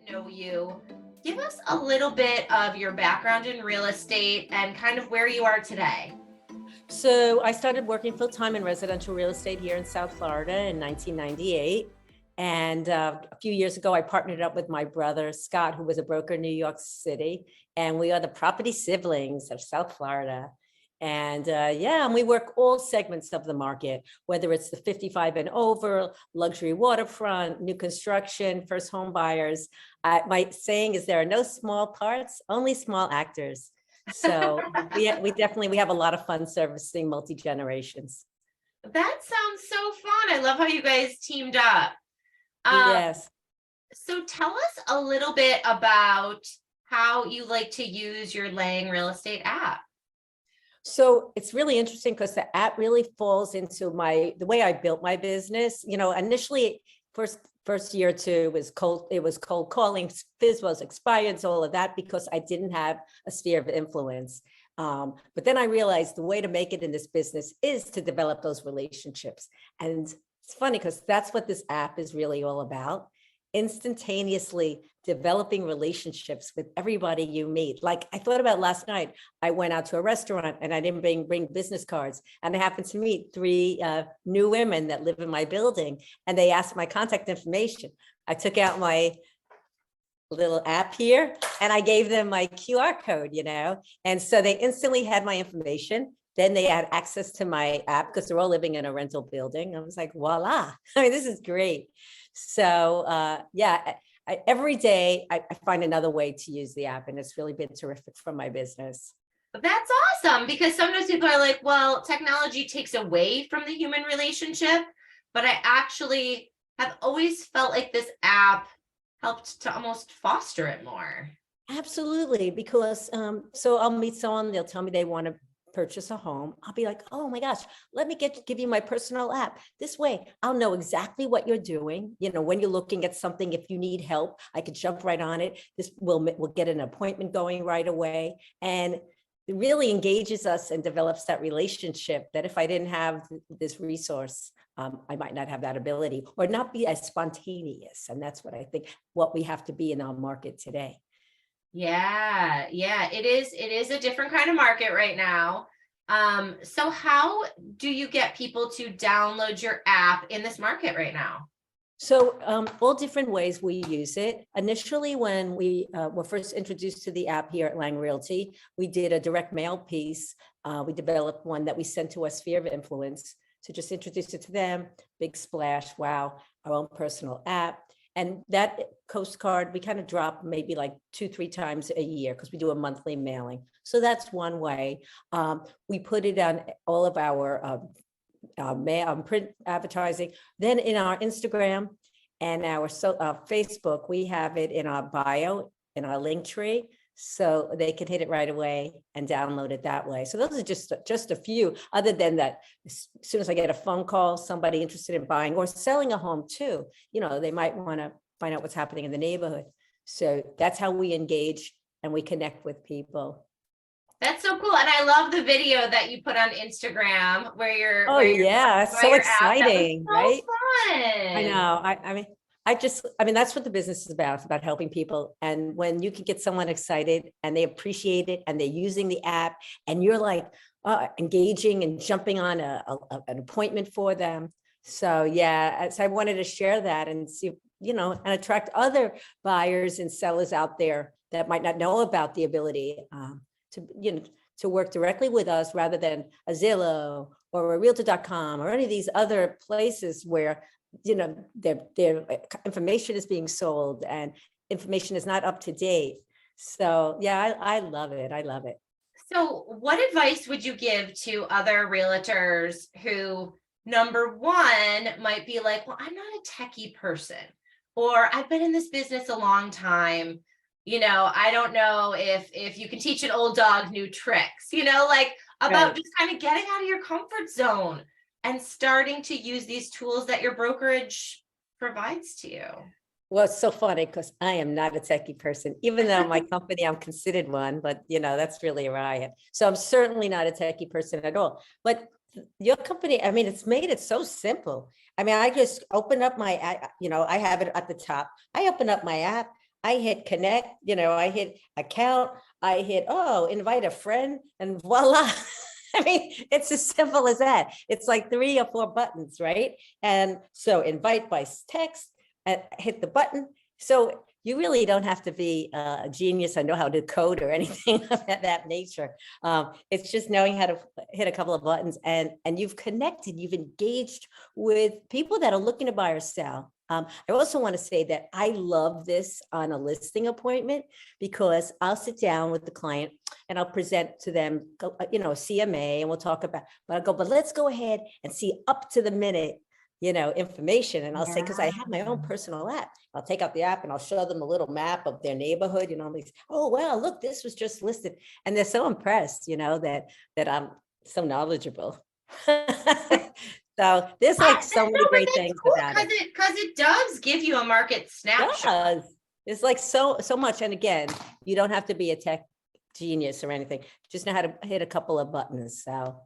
to know you. Give us a little bit of your background in real estate and kind of where you are today. So I started working full-time in residential real estate here in South Florida in 1998. And a few years ago, I partnered up with my brother, Scott, who was a broker in New York City. And we are the property siblings of South Florida. And and we work all segments of the market, whether it's the 55 and over, luxury waterfront, new construction, first home buyers. My saying is there are no small parts, only small actors. So we have a lot of fun servicing multi-generations. That sounds so fun. I love how you guys teamed up. Yes. So tell us a little bit about how you like to use your Lang Real Estate app. So it's really interesting because the app really falls into the way I built my business. Initially, first year or two it was cold calling, FISBOs, expired, all of that, because I didn't have a sphere of influence. But then I realized the way to make it in this business is to develop those relationships. And it's funny because that's what this app is really all about. Instantaneously developing relationships with everybody you meet. Like I thought about last night, I went out to a restaurant and I didn't bring business cards. And I happened to meet three new women that live in my building, and they asked my contact information. I took out my little app here and I gave them my QR code, and so they instantly had my information. Then they had access to my app because they're all living in a rental building. I was like, voila. I mean, this is great. So every day I find another way to use the app, and it's really been terrific for my business. That's awesome, because sometimes people are like, well, technology takes away from the human relationship, but I actually have always felt like this app helped to almost foster it more. Absolutely, because so I'll meet someone, they'll tell me they want to purchase a home. I'll be like, oh my gosh, let me give you my personal app. This way, I'll know exactly what you're doing. When you're looking at something, if you need help, I could jump right on it. This will get an appointment going right away. And it really engages us and develops that relationship that if I didn't have this resource, I might not have that ability or not be as spontaneous. And that's what I think what we have to be in our market today. Yeah, it is a different kind of market right now. So how do you get people to download your app in this market right now? So all different ways we use it. Initially, when we were first introduced to the app here at Lang Realty, we did a direct mail piece. We developed one that we sent to a sphere of influence to just introduce it to them. Big splash, wow, our own personal app. And that postcard, we kind of drop maybe like 2-3 times a year because we do a monthly mailing. So that's one way. We put it on all of our print advertising. Then in our Instagram and our Facebook, we have it in our bio, in our link tree. So they can hit it right away and download it that way. So those are just a few. Other than that, as soon as I get a phone call, somebody interested in buying or selling a home too, they might want to find out what's happening in the neighborhood. So that's how we engage and we connect with people. That's so cool. And I love the video that you put on Instagram where you're. Oh, yeah. So exciting, right? Fun. I know. I mean, that's what the business is about. It's about helping people. And when you can get someone excited and they appreciate it and they're using the app and you're like engaging and jumping on an appointment for them. So, so I wanted to share that and see, and attract other buyers and sellers out there that might not know about the ability to work directly with us rather than a Zillow or a Realtor.com or any of these other places where their information is being sold and information is not up to date. So I love it. I love it. So what advice would you give to other realtors who, number one, might be like, well, I'm not a techie person, or I've been in this business a long time. I don't know if you can teach an old dog new tricks, about just kind of getting out of your comfort zone and starting to use these tools that your brokerage provides to you. Well, it's so funny because I am not a techie person, even though my company, I'm considered one, but that's really a riot. So I'm certainly not a techie person at all. But your company, I mean, it's made it so simple. I mean, I just open up my, I have it at the top. I open up my app. I hit connect, I hit account, I hit, oh, invite a friend, and voila. I mean, it's as simple as that. It's like 3 or 4 buttons, right? And so invite by text, and hit the button. So you really don't have to be a genius and know how to code or anything of that nature. It's just knowing how to hit a couple of buttons, and you've connected, you've engaged with people that are looking to buy or sell. I also want to say that I love this on a listing appointment, because I'll sit down with the client and I'll present to them, CMA, and we'll talk about, but let's go ahead and see up to the minute, information. And I'll say, because I have my own personal app, I'll take out the app and I'll show them a little map of their neighborhood, oh, wow, look, this was just listed. And they're so impressed, that I'm so knowledgeable. So there's like so many great things about it. Because it does give you a market snapshot. It's like so much. And again, you don't have to be a tech genius or anything. Just know how to hit a couple of buttons. So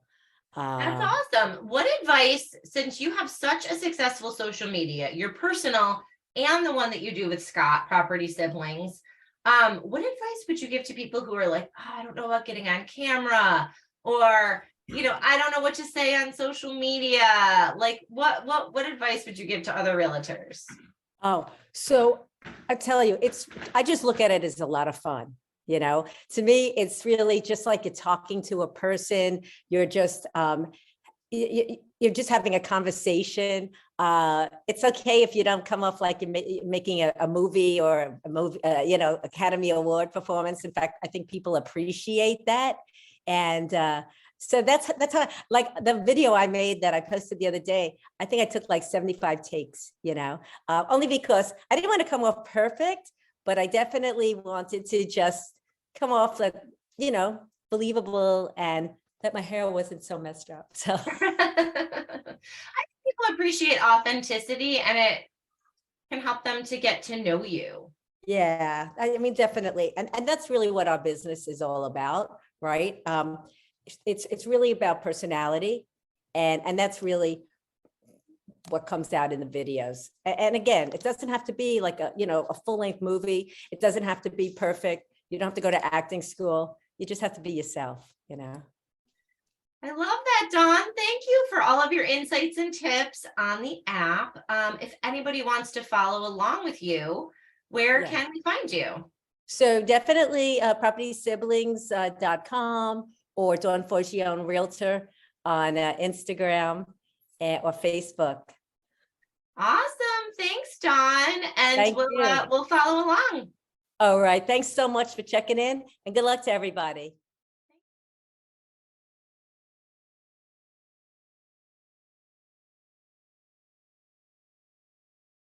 that's awesome. What advice, since you have such a successful social media, your personal and the one that you do with Scott, Property Siblings, what advice would you give to people who are like, oh, I don't know about getting on camera, or I don't know what to say on social media? Like, what advice would you give to other realtors? Oh, so I tell you, I just look at it as a lot of fun. To me, it's really just like you're talking to a person. You're just, you're just having a conversation. It's okay if you don't come off like you're making a movie or a movie, Academy Award performance. In fact, I think people appreciate that. And so that's how, like the video I made that I posted the other day, I think I took like 75 takes, only because I didn't want to come off perfect, but I definitely wanted to just come off like, believable, and that my hair wasn't so messed up. So I think people appreciate authenticity, and it can help them to get to know you. Yeah, I mean, definitely. And that's really what our business is all about, right? It's really about personality, and that's really what comes out in the videos. And again, it doesn't have to be like a full-length movie. It doesn't have to be perfect. You don't have to go to acting school. You just have to be yourself, I love that, Dawn. Thank you for all of your insights and tips on the app. If anybody wants to follow along with you, where can we find you? So definitely propertysiblings.com or Dawn Forgione Realtor on Instagram or Facebook. Awesome. Thanks, Dawn. And we'll follow along. All right. Thanks so much for checking in, and good luck to everybody.